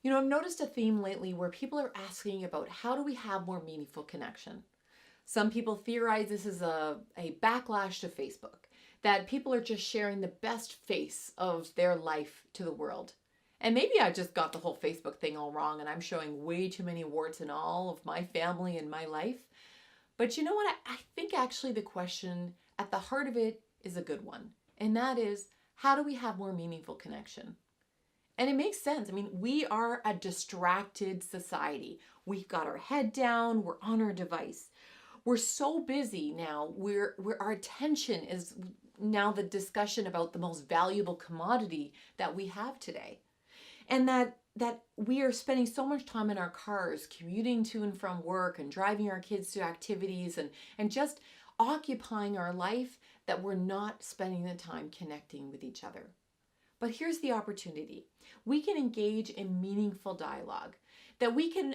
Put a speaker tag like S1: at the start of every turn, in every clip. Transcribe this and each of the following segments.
S1: I've noticed a theme lately where people are asking about how do we have more meaningful connection. Some people theorize this is a backlash to Facebook, that people are just sharing the best face of their life to the world. And maybe I just got the whole Facebook thing all wrong and I'm showing way too many warts and all of my family and my life. But you know what? I think actually the question at the heart of it is a good one. And that is, how do we have more meaningful connection? And it makes sense. I mean, we are a distracted society. We've got our head down, we're on our device. We're so busy now. Our attention is now the discussion about the most valuable commodity that we have today. And that we are spending so much time in our cars commuting to and from work and driving our kids to activities and just occupying our life that we're not spending the time connecting with each other. But here's the opportunity. We can engage in meaningful dialogue, that we can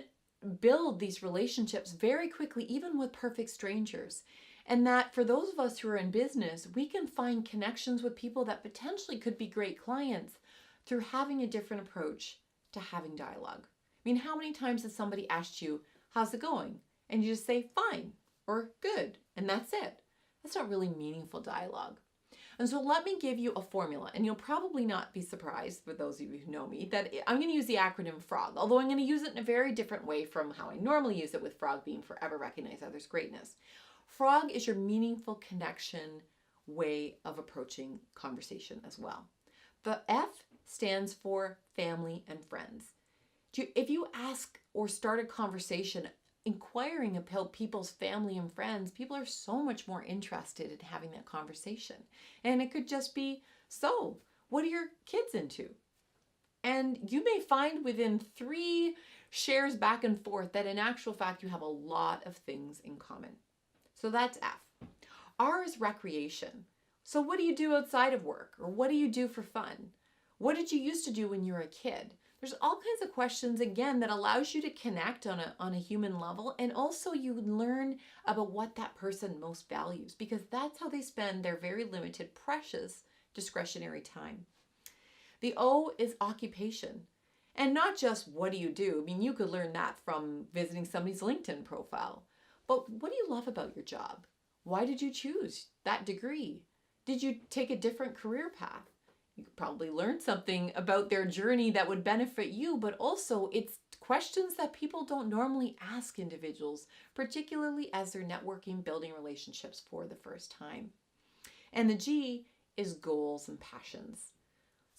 S1: build these relationships very quickly, even with perfect strangers. And that for those of us who are in business, we can find connections with people that potentially could be great clients through having a different approach to having dialogue. I mean, how many times has somebody asked you, how's it going? And you just say, fine or good, and that's it. That's not really meaningful dialogue. And so let me give you a formula, and you'll probably not be surprised, for those of you who know me, that I'm going to use the acronym FROG, although I'm going to use it in a very different way from how I normally use it, with FROG being forever recognize others' greatness. FROG is your meaningful connection way of approaching conversation as well. The F stands for family and friends. If you ask or start a conversation inquiring about people's family and friends, people are so much more interested in having that conversation. And it could just be, so, what are your kids into? And you may find within 3 shares back and forth that in actual fact you have a lot of things in common. So that's F. R is recreation. So what do you do outside of work? Or what do you do for fun? What did you used to do when you were a kid? There's all kinds of questions, again, that allows you to connect on a human level, and also you learn about what that person most values, because that's how they spend their very limited, precious, discretionary time. The O is occupation. And not just what do you do? I mean, you could learn that from visiting somebody's LinkedIn profile. But what do you love about your job? Why did you choose that degree? Did you take a different career path? You could probably learn something about their journey that would benefit you, but also it's questions that people don't normally ask individuals, particularly as they're networking, building relationships for the first time. And the G is goals and passions.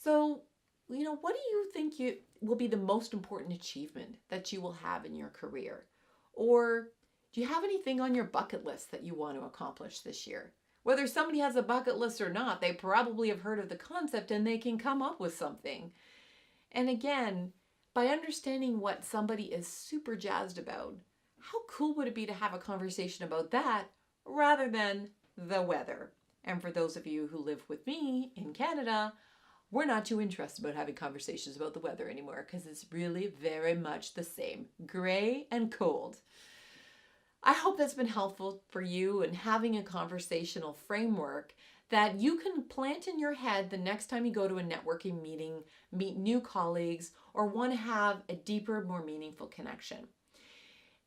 S1: So, what do you think will be the most important achievement that you will have in your career? Or do you have anything on your bucket list that you want to accomplish this year? Whether somebody has a bucket list or not, they probably have heard of the concept and they can come up with something. And again, by understanding what somebody is super jazzed about, how cool would it be to have a conversation about that rather than the weather? And for those of you who live with me in Canada, we're not too interested about having conversations about the weather anymore because it's really very much the same, gray and cold. I hope that's been helpful for you in having a conversational framework that you can plant in your head the next time you go to a networking meeting, meet new colleagues, or want to have a deeper, more meaningful connection.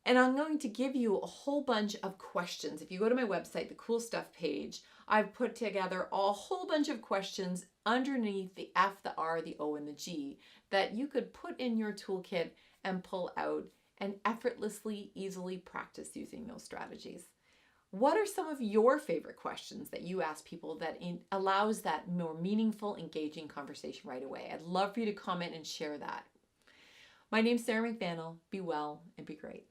S1: And I'm going to give you a whole bunch of questions. If you go to my website, the Cool Stuff page, I've put together a whole bunch of questions underneath the F, the R, the O, and the G that you could put in your toolkit and pull out and effortlessly, easily practice using those strategies. What are some of your favorite questions that you ask people that allows that more meaningful, engaging conversation right away? I'd love for you to comment and share that. My name's Sarah McVanel. Be well and be great.